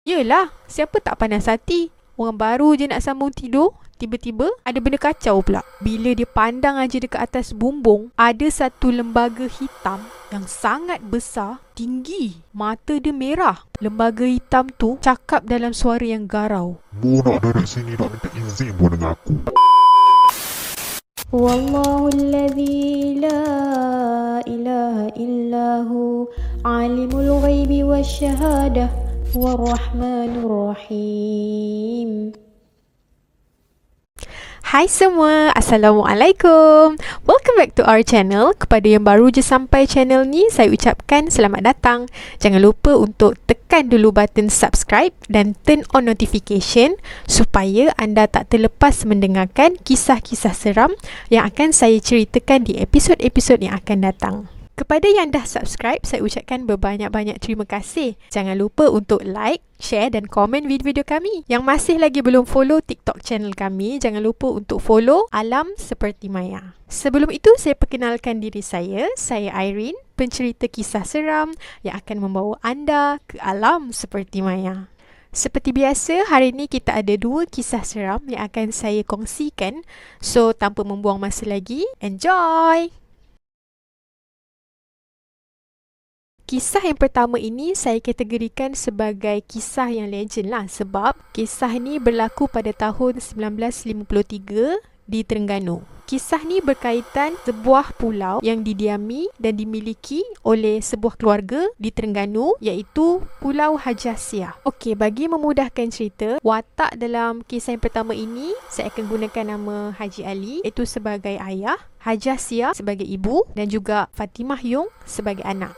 Yelah, siapa tak panas hati? Orang baru je nak sambung tidur, tiba-tiba ada benda kacau pula. Bila dia pandang aja dekat atas bumbung, ada satu lembaga hitam yang sangat besar, tinggi. Mata dia merah. Lembaga hitam tu cakap dalam suara yang garau. Mu nak duduk sini nak minta izin pun dengan aku. Wallahu alladhi la ilaha illahu alimul ghaibi wasyahadah warrahmanur rahim. Hai semua, Assalamualaikum. Welcome back to our channel. Kepada yang baru je sampai channel ni, saya ucapkan selamat datang. Jangan lupa untuk tekan dulu button subscribe dan turn on notification supaya anda tak terlepas mendengarkan kisah-kisah seram yang akan saya ceritakan di episod-episod yang akan datang. Kepada yang dah subscribe, saya ucapkan berbanyak-banyak terima kasih. Jangan lupa untuk like, share dan komen video-video kami. Yang masih lagi belum follow TikTok channel kami, jangan lupa untuk follow Alam Seperti Maya. Sebelum itu, saya perkenalkan diri saya Irene, pencerita kisah seram yang akan membawa anda ke Alam Seperti Maya. Seperti biasa, hari ini kita ada 2 kisah seram yang akan saya kongsikan. So, tanpa membuang masa lagi, enjoy! Kisah yang pertama ini saya kategorikan sebagai kisah yang legend lah, sebab kisah ni berlaku pada tahun 1953 di Terengganu. Kisah ni berkaitan sebuah pulau yang didiami dan dimiliki oleh sebuah keluarga di Terengganu, iaitu Pulau Haji Asiah. Okey, bagi memudahkan cerita, watak dalam kisah yang pertama ini saya akan gunakan nama Haji Ali iaitu sebagai ayah, Haji Asiah sebagai ibu dan juga Fatimah Yung sebagai anak.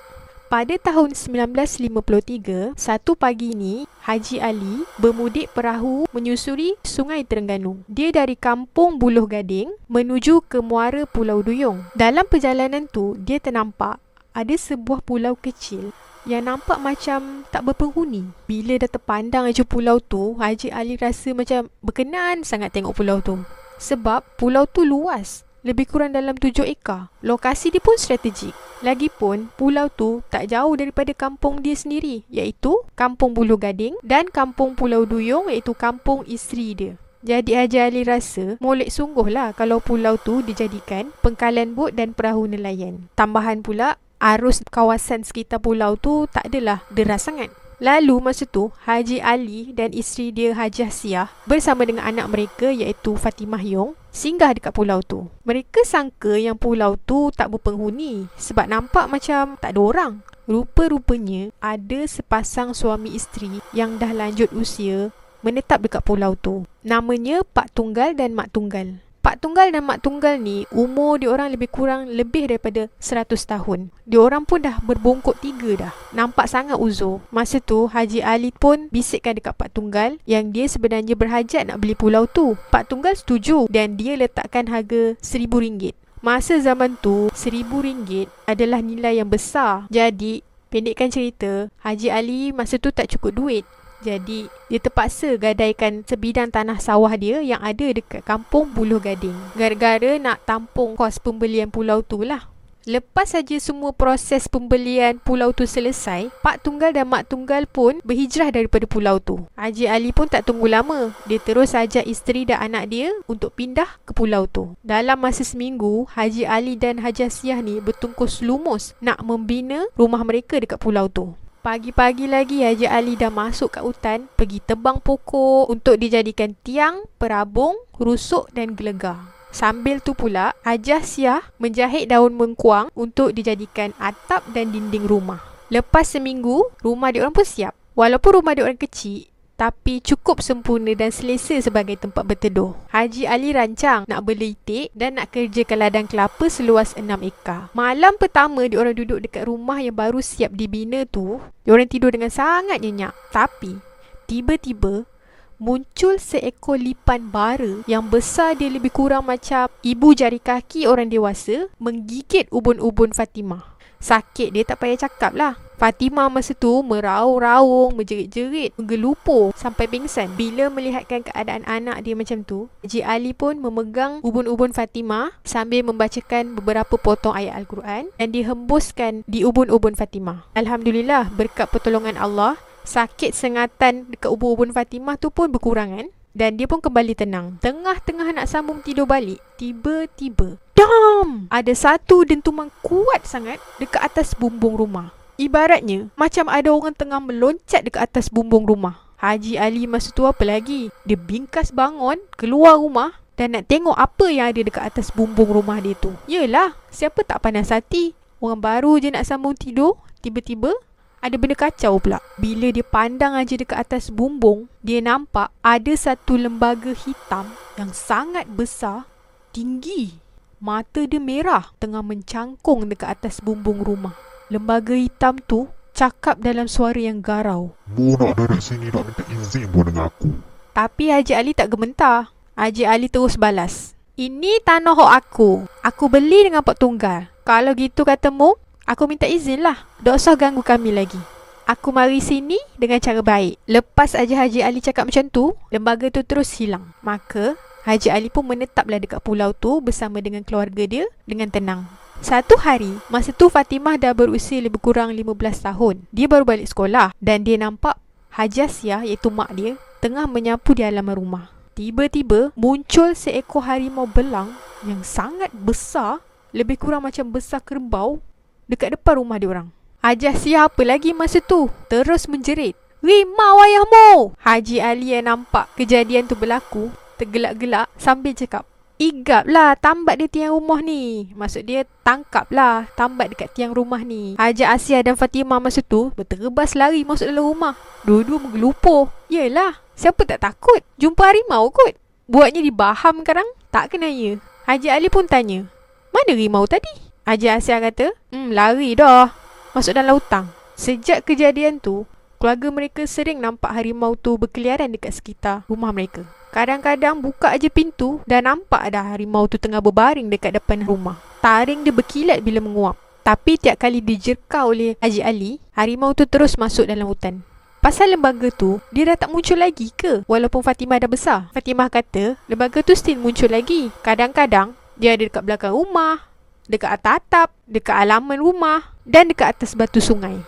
Pada tahun 1953, satu pagi ni, Haji Ali bermudik perahu menyusuri Sungai Terengganu. Dia dari kampung Buloh Gading menuju ke muara Pulau Duyung. Dalam perjalanan tu, dia ternampak ada sebuah pulau kecil yang nampak macam tak berpenghuni. Bila dah terpandang aja pulau tu, Haji Ali rasa macam berkenan sangat tengok pulau tu. Sebab pulau tu luas, lebih kurang dalam 7 ekar. Lokasi dia pun strategik. Lagipun, pulau tu tak jauh daripada kampung dia sendiri, iaitu Kampung Buloh Gading dan Kampung Pulau Duyung, iaitu kampung isteri dia. Jadi Haji Ali rasa molek sungguh lah kalau pulau tu dijadikan pengkalan bot dan perahu nelayan. Tambahan pula, arus kawasan sekitar pulau tu tak adalah deras sangat. Lalu masa tu, Haji Ali dan isteri dia Haji Asiah bersama dengan anak mereka iaitu Fatimah Yung singgah dekat pulau tu. Mereka sangka yang pulau tu tak berpenghuni sebab nampak macam tak ada orang. Rupa-rupanya ada sepasang suami isteri yang dah lanjut usia menetap dekat pulau tu. Namanya Pak Tunggal dan Mak Tunggal. Pak Tunggal dan Mak Tunggal ni umur diorang lebih kurang lebih daripada 100 tahun. Diorang pun dah berbongkok 3 dah. Nampak sangat uzur. Masa tu Haji Ali pun bisikkan dekat Pak Tunggal yang dia sebenarnya berhajat nak beli pulau tu. Pak Tunggal setuju dan dia letakkan harga RM1,000. Masa zaman tu RM1,000 adalah nilai yang besar. Jadi pendekkan cerita, Haji Ali masa tu tak cukup duit. Jadi, dia terpaksa gadaikan sebidang tanah sawah dia yang ada dekat kampung Buloh Gading. Gara-gara nak tampung kos pembelian pulau tu lah. Lepas saja semua proses pembelian pulau tu selesai, Pak Tunggal dan Mak Tunggal pun berhijrah daripada pulau tu. Haji Ali pun tak tunggu lama. Dia terus ajak isteri dan anak dia untuk pindah ke pulau tu. Dalam masa seminggu, Haji Ali dan Haji Asiah ni bertungkus lumus nak membina rumah mereka dekat pulau tu. Pagi-pagi lagi Haji Ali dah masuk kat hutan, pergi tebang pokok untuk dijadikan tiang, perabung, rusuk dan gelegar. Sambil tu pula, Haji Asiah menjahit daun mengkuang untuk dijadikan atap dan dinding rumah. Lepas seminggu, rumah diorang pun siap. Walaupun rumah diorang kecil, tapi cukup sempurna dan selesa sebagai tempat berteduh. Haji Ali rancang nak berlitik dan nak kerjakan ladang kelapa seluas 6 ekar. Malam pertama diorang duduk dekat rumah yang baru siap dibina tu, diorang tidur dengan sangat nyenyak. Tapi, tiba-tiba, muncul seekor lipan bara yang besar dia lebih kurang macam ibu jari kaki orang dewasa menggigit ubun-ubun Fatimah. Sakit dia tak payah cakap lah. Fatimah masa tu meraung-raung, menjerit-jerit, menggelupur sampai pingsan. Bila melihatkan keadaan anak dia macam tu, Haji Ali pun memegang ubun-ubun Fatimah sambil membacakan beberapa potong ayat Al-Quran dan dihembuskan di ubun-ubun Fatimah. Alhamdulillah, berkat pertolongan Allah, Sakit sengatan dekat ubun-ubun Fatimah tu pun berkurang kan. Dan dia pun kembali tenang. Tengah-tengah nak sambung tidur balik, tiba-tiba dam! Ada satu dentuman kuat sangat dekat atas bumbung rumah. Ibaratnya macam ada orang tengah meloncat dekat atas bumbung rumah. Haji Ali masa tu apa lagi? Dia bingkas bangun, keluar rumah dan nak tengok apa yang ada dekat atas bumbung rumah dia tu. Yelah, siapa tak panas hati? Orang baru je nak sambung tidur, tiba-tiba ada benda kacau pula. Bila dia pandang aja dekat atas bumbung, dia nampak ada satu lembaga hitam yang sangat besar, tinggi. Mata dia merah, tengah mencangkung dekat atas bumbung rumah. Lembaga hitam tu cakap dalam suara yang garau. Mu nak duduk sini nak minta izin pun dengan aku. Tapi Haji Ali tak gementar. Haji Ali terus balas. Ini tanah hak aku. Aku beli dengan pak tunggal. Kalau gitu katamu, aku minta izin lah. Tak usah ganggu kami lagi. Aku mari sini dengan cara baik. Lepas aja Haji Ali cakap macam tu, lembaga tu terus hilang. Maka Haji Ali pun menetaplah dekat pulau tu bersama dengan keluarga dia dengan tenang. Satu hari, masa tu Fatimah dah berusia lebih kurang 15 tahun. Dia baru balik sekolah dan dia nampak Haji Asia, iaitu mak dia, tengah menyapu di halaman rumah. Tiba-tiba muncul seekor harimau belang yang sangat besar, lebih kurang macam besar kerbau, dekat depan rumah dia orang. Haji Asia apa lagi masa tu? Terus menjerit, "Rimau ayahmu!" Haji Ali yang nampak kejadian tu berlaku, tergelak-gelak sambil cakap, "Igap lah, tambat dia tiang rumah ni." Maksud dia, tangkap lah, tambat dekat tiang rumah ni. Haji Asia dan Fatimah masa tu berterbas lari masuk dalam rumah. Dua-dua menggelupur. Yelah, siapa tak takut? Jumpa harimau kot. Buatnya dibaham sekarang, tak kenanya. Haji Ali pun tanya, "Mana rimau tadi?" Haji Asia kata, "Lari dah, masuk dalam hutang." Sejak kejadian tu, keluarga mereka sering nampak harimau tu berkeliaran dekat sekitar rumah mereka. Kadang-kadang buka aja pintu dan nampak dah harimau tu tengah berbaring dekat depan rumah. Taring dia berkilat bila menguap. Tapi tiap kali dijerkau oleh Haji Ali, harimau tu terus masuk dalam hutan. Pasal lembaga tu, dia dah tak muncul lagi ke? Walaupun Fatimah dah besar. Fatimah kata, lembaga tu still muncul lagi. Kadang-kadang, dia ada dekat belakang rumah, dekat atas atap, dekat halaman rumah dan dekat atas batu sungai.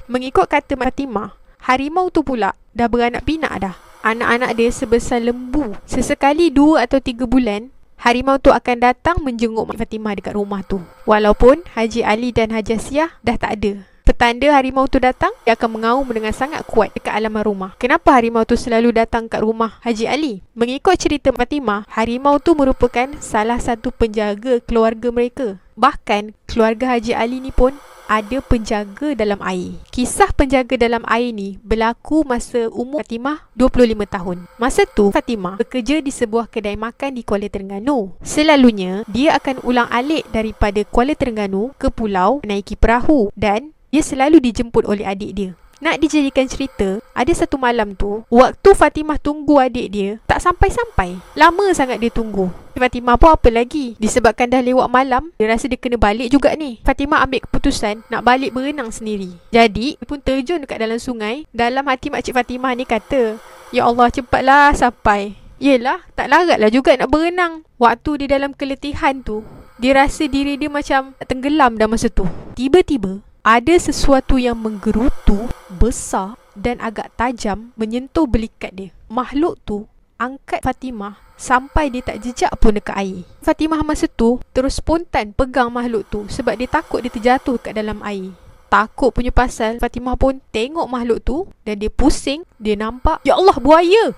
Mengikut kata Fatimah, harimau tu pula dah beranak pinak dah. Anak-anak dia sebesar lembu. Sesekali 2 atau 3 bulan, harimau tu akan datang menjenguk Mak Fatimah dekat rumah tu. Walaupun Haji Ali dan Haji Asia dah tak ada. Petanda harimau tu datang, dia akan mengaum dengan sangat kuat dekat halaman rumah. Kenapa harimau tu selalu datang kat rumah Haji Ali? Mengikut cerita Fatimah, harimau tu merupakan salah satu penjaga keluarga mereka. Bahkan, keluarga Haji Ali ni pun ada penjaga dalam air. Kisah penjaga dalam air ni berlaku masa umur Fatimah 25 tahun. Masa tu, Fatimah bekerja di sebuah kedai makan di Kuala Terengganu. Selalunya, dia akan ulang alik daripada Kuala Terengganu ke pulau menaiki perahu dan dia selalu dijemput oleh adik dia. Nak dijadikan cerita, ada satu malam tu, waktu Fatimah tunggu adik dia, tak sampai-sampai. Lama sangat dia tunggu. Fatimah pun apa lagi? Disebabkan dah lewat malam, dia rasa dia kena balik juga ni. Fatimah ambil keputusan nak balik berenang sendiri. Jadi, dia pun terjun dekat dalam sungai. Dalam hati makcik Fatimah ni kata, "Ya Allah, cepatlah sampai." Yelah, tak laratlah juga nak berenang. Waktu dia dalam keletihan tu, dia rasa diri dia macam tenggelam dah masa tu. Tiba-tiba, ada sesuatu yang menggerutu, besar dan agak tajam menyentuh belikat dia. Makhluk tu angkat Fatimah sampai dia tak jejak pun dekat air. Fatimah masa tu terus spontan pegang makhluk tu sebab dia takut dia terjatuh kat dalam air. Takut punya pasal, Fatimah pun tengok makhluk tu dan dia pusing. Dia nampak, "Ya Allah, buaya!"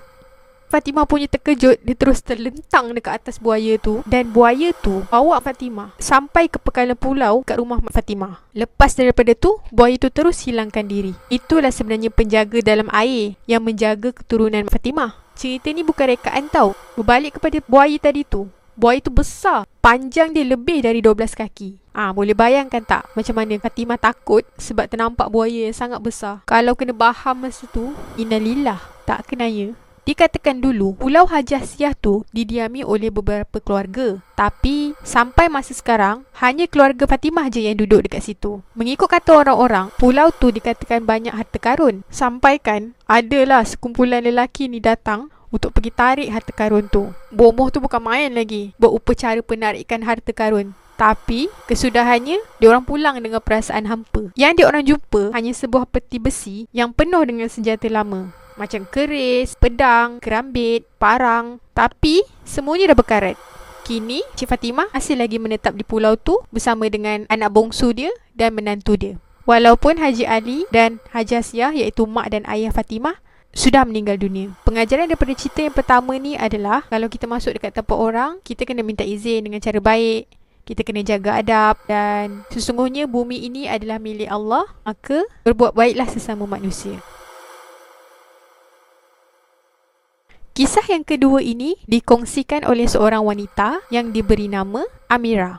Fatimah punya terkejut, dia terus terlentang dekat atas buaya tu dan buaya tu bawa Fatimah sampai ke pekalan pulau kat rumah Fatimah. Lepas daripada tu, buaya tu terus hilangkan diri. Itulah sebenarnya penjaga dalam air yang menjaga keturunan Fatimah. Cerita ni bukan rekaan tau. Berbalik kepada buaya tadi tu. Buaya tu besar. Panjang dia lebih dari 12 kaki. Boleh bayangkan tak macam mana Fatimah takut sebab ternampak buaya yang sangat besar. Kalau kena baham masa tu, innalillah, tak kenanya. Dikatakan dulu, Pulau Haji Asia tu didiami oleh beberapa keluarga. Tapi, sampai masa sekarang, hanya keluarga Fatimah je yang duduk dekat situ. Mengikut kata orang-orang, pulau tu dikatakan banyak harta karun. Sampaikan, adalah sekumpulan lelaki ni datang untuk pergi tarik harta karun tu. Bomoh tu bukan main lagi, buat upacara penarikan harta karun. Tapi kesudahannya, diorang pulang dengan perasaan hampa. Yang diorang jumpa hanya sebuah peti besi yang penuh dengan senjata lama. Macam keris, pedang, kerambit, parang. Tapi semuanya dah berkarat. Kini, Cik Fatimah masih lagi menetap di pulau tu bersama dengan anak bongsu dia dan menantu dia. Walaupun Haji Ali dan Haji Asiah, iaitu mak dan ayah Fatimah, sudah meninggal dunia. Pengajaran daripada cerita yang pertama ni adalah kalau kita masuk dekat tempat orang, kita kena minta izin dengan cara baik. Kita kena jaga adab dan sesungguhnya bumi ini adalah milik Allah, maka berbuat baiklah sesama manusia. Kisah yang kedua ini dikongsikan oleh seorang wanita yang diberi nama Amira.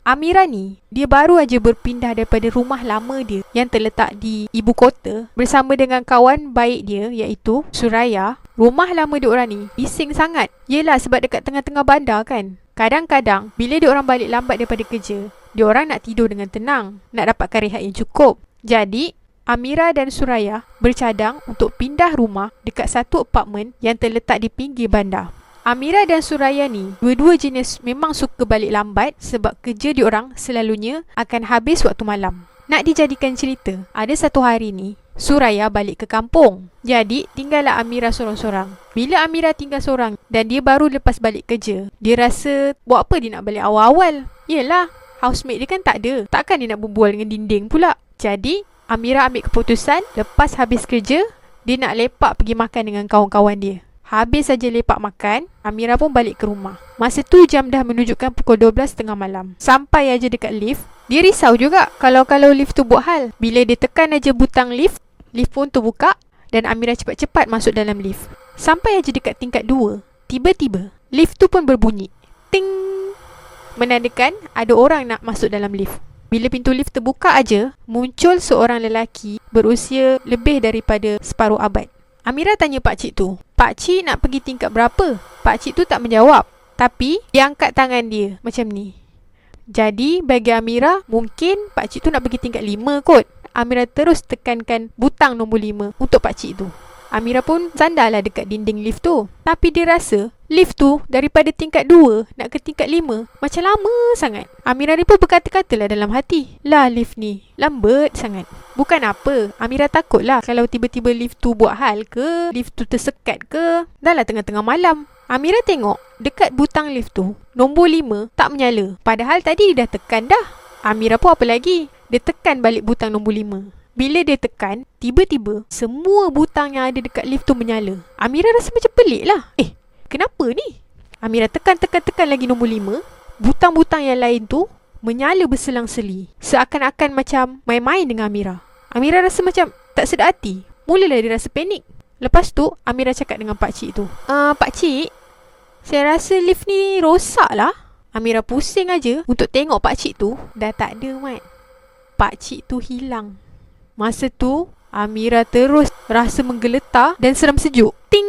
Amira ni, dia baru aja berpindah daripada rumah lama dia yang terletak di ibu kota bersama dengan kawan baik dia iaitu Suraya. Rumah lama diorang ni bising sangat. Yelah sebab dekat tengah-tengah bandar kan. Kadang-kadang bila diorang balik lambat daripada kerja, diorang nak tidur dengan tenang, nak dapatkan rehat yang cukup. Jadi, Amira dan Suraya bercadang untuk pindah rumah dekat satu apartmen yang terletak di pinggir bandar. Amira dan Suraya ni, dua-dua jenis memang suka balik lambat sebab kerja diorang selalunya akan habis waktu malam. Nak dijadikan cerita, ada satu hari ni, Suraya balik ke kampung. Jadi, tinggallah Amira sorang-sorang. Bila Amira tinggal sorang dan dia baru lepas balik kerja, dia rasa buat apa dia nak balik awal-awal? Yelah, housemate dia kan tak ada. Takkan dia nak berbual dengan dinding pula. Jadi, Amira ambil keputusan lepas habis kerja, dia nak lepak pergi makan dengan kawan-kawan dia. Habis saja lepak makan, Amira pun balik ke rumah. Masa tu jam dah menunjukkan pukul 12 tengah malam. Sampai aja dekat lift, dia risau juga kalau lift tu buat hal. Bila dia tekan aja butang lift, lift pun terbuka dan Amira cepat-cepat masuk dalam lift. Sampai aja dekat tingkat 2, tiba-tiba lift tu pun berbunyi. Ting! Menandakan ada orang nak masuk dalam lift. Bila pintu lift terbuka aja, muncul seorang lelaki berusia lebih daripada separuh abad. Amira tanya pakcik tu, "Pakcik nak pergi tingkat berapa?" Pakcik tu tak menjawab, tapi dia angkat tangan dia macam ni. Jadi bagi Amira, mungkin pakcik tu nak pergi tingkat 5 kot. Amira terus tekankan butang nombor 5 untuk pakcik tu. Amira pun sandarlah dekat dinding lift tu. Tapi dia rasa lift tu daripada tingkat 2 nak ke tingkat 5 macam lama sangat. Amira ni pun berkata-katalah dalam hati, "Lah lift ni lambat sangat." Bukan apa, Amira takut lah kalau tiba-tiba lift tu buat hal ke, lift tu tersekat ke. Dah lah tengah-tengah malam. Amira tengok dekat butang lift tu nombor 5 tak menyala. Padahal tadi dia dah tekan dah. Amira pun apa lagi, dia tekan balik butang nombor 5. Bila dia tekan, tiba-tiba semua butang yang ada dekat lift tu menyala. Amira rasa macam pelik lah. Kenapa ni? Amira tekan lagi nombor 5. Butang-butang yang lain tu menyala berselang-seli. Seakan-akan macam main-main dengan Amira. Amira rasa macam tak sedar hati. Mulalah dia rasa panik. Lepas tu, Amira cakap dengan pakcik tu, "Pakcik, saya rasa lift ni rosak lah." Amira pusing aja untuk tengok pakcik tu. Dah tak ada, Mat. Pakcik tu hilang. Masa tu, Amira terus rasa menggeletar dan seram sejuk. Ting!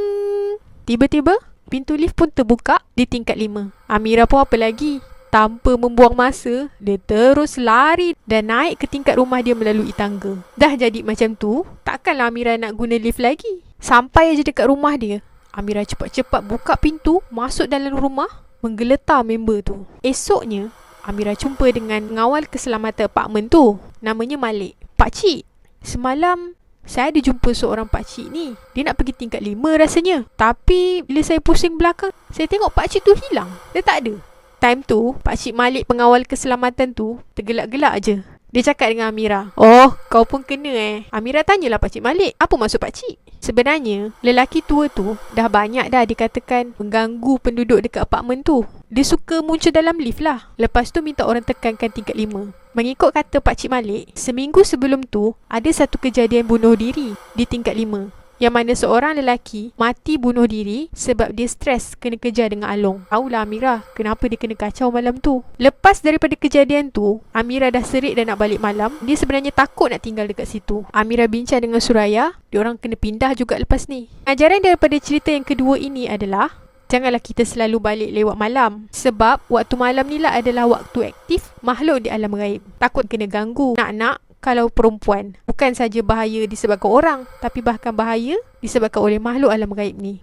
Tiba-tiba, pintu lift pun terbuka di tingkat 5. Amira pun apa lagi? Tanpa membuang masa, dia terus lari dan naik ke tingkat rumah dia melalui tangga. Dah jadi macam tu, takkanlah Amira nak guna lift lagi. Sampai aja dekat rumah dia, Amira cepat-cepat buka pintu, masuk dalam rumah, menggeletar member tu. Esoknya, Amira jumpa dengan pengawal keselamatan apartmen tu. Namanya Malik. "Pakcik, semalam saya ada jumpa seorang pakcik ni. Dia nak pergi tingkat 5 rasanya. Tapi bila saya pusing belakang, saya tengok pakcik tu hilang. Dia tak ada." Time tu, Pakcik Malik pengawal keselamatan tu tergelak-gelak je. Dia cakap dengan Amira, "Oh, kau pun kena Amira tanyalah Pakcik Malik, "Apa maksud pakcik?" Sebenarnya, lelaki tua tu dah banyak dah dikatakan mengganggu penduduk dekat apartmen tu. Dia suka muncul dalam lift lah. Lepas tu minta orang tekankan tingkat 5. Mengikut kata Pakcik Malik, seminggu sebelum tu ada satu kejadian bunuh diri di tingkat 5. Yang mana seorang lelaki mati bunuh diri sebab dia stres kena kejar dengan Along. Tahulah Amira kenapa dia kena kacau malam tu. Lepas daripada kejadian tu, Amira dah serik dan nak balik malam. Dia sebenarnya takut nak tinggal dekat situ. Amira bincang dengan Suraya, diorang kena pindah juga lepas ni. Ajaran daripada cerita yang kedua ini adalah, janganlah kita selalu balik lewat malam. Sebab waktu malam ni lah adalah waktu aktif makhluk di alam gaib. Takut kena ganggu. Nak-nak kalau perempuan, bukan saja bahaya disebabkan orang, tapi bahkan bahaya disebabkan oleh makhluk alam gaib ni.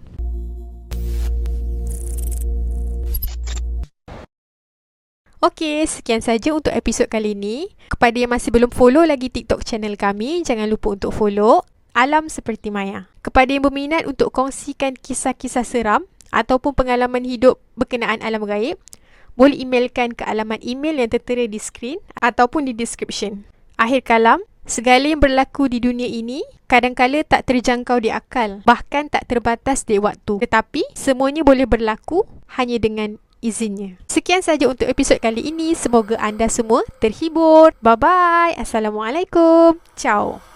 Okey, sekian saja untuk episod kali ini. Kepada yang masih belum follow lagi TikTok channel kami, jangan lupa untuk follow Alam Seperti Maya. Kepada yang berminat untuk kongsikan kisah-kisah seram ataupun pengalaman hidup berkenaan alam gaib, boleh emailkan ke alamat email yang tertera di skrin ataupun di description. Akhir kalam, segala yang berlaku di dunia ini kadang-kala tak terjangkau di akal, bahkan tak terbatas di waktu. Tetapi semuanya boleh berlaku hanya dengan izinnya. Sekian saja untuk episod kali ini. Semoga anda semua terhibur. Bye-bye. Assalamualaikum. Ciao.